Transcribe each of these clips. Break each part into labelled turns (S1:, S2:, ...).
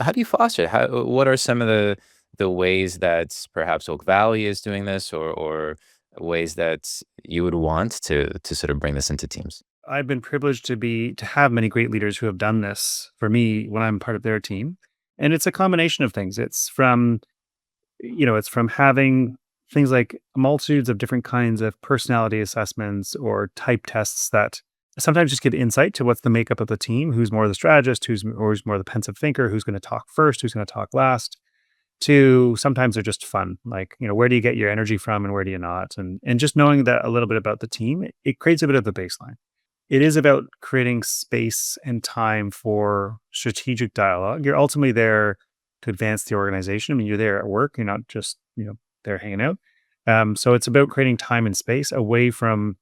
S1: how do you foster it? What are some of the ways that perhaps Oak Valley is doing this, or ways that you would want to sort of bring this into teams?
S2: I've been privileged to have many great leaders who have done this for me when I'm part of their team. And it's a combination of things. It's from having things like multitudes of different kinds of personality assessments or type tests that sometimes just give insight to what's the makeup of the team, who's more the strategist, who's more the pensive thinker, who's going to talk first, who's going to talk last, to sometimes they're just fun. Like, where do you get your energy from and where do you not? And just knowing that a little bit about the team, it creates a bit of a baseline. It is about creating space and time for strategic dialogue. You're ultimately there to advance the organization. I mean, you're there at work. You're not just, there hanging out. So it's about creating time and space away from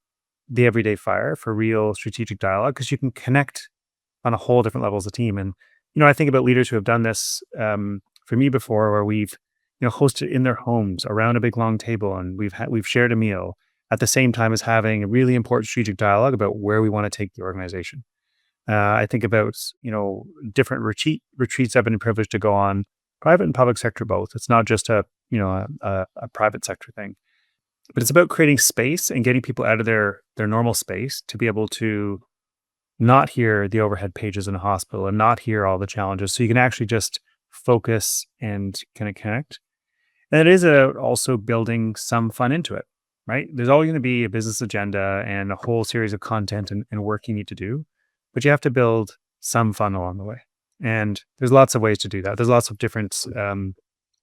S2: the everyday fire for real strategic dialogue because you can connect on a whole different level as a team. And, I think about leaders who have done this for me before where we've, hosted in their homes around a big long table and we've shared a meal at the same time as having a really important strategic dialogue about where we want to take the organization. I think about different retreats I've been privileged to go on, private and public sector both. It's not just a private sector thing, but it's about creating space and getting people out of their normal space to be able to not hear the overhead pages in a hospital and not hear all the challenges, so you can actually just focus and kind of connect. And it is also building some fun into it, right? There's always going to be a business agenda and a whole series of content and work you need to do, but you have to build some fun along the way. And there's lots of ways to do that. There's lots of different,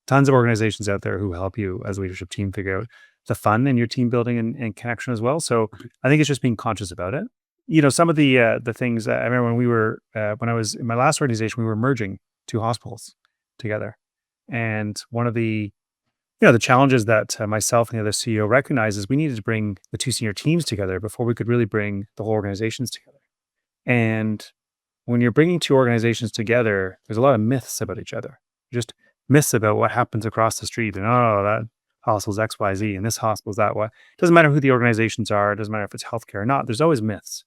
S2: tons of organizations out there who help you as a leadership team figure out the fun in your team building and connection as well. So I think it's just being conscious about it. Some of the things that I remember when I was in my last organization, we were merging two hospitals together, and one of the challenges that myself and the other CEO recognized is we needed to bring the two senior teams together before we could really bring the whole organizations together. And when you're bringing two organizations together, there's a lot of myths about each other. Just myths about what happens across the street. And that hospital's XYZ and this hospital's that way. It doesn't matter who the organizations are. It doesn't matter if it's healthcare or not. There's always myths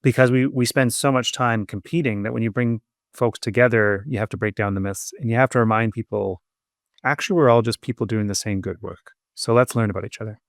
S2: because we spend so much time competing that when you bring folks together, you have to break down the myths and you have to remind people actually we're all just people doing the same good work. So let's learn about each other.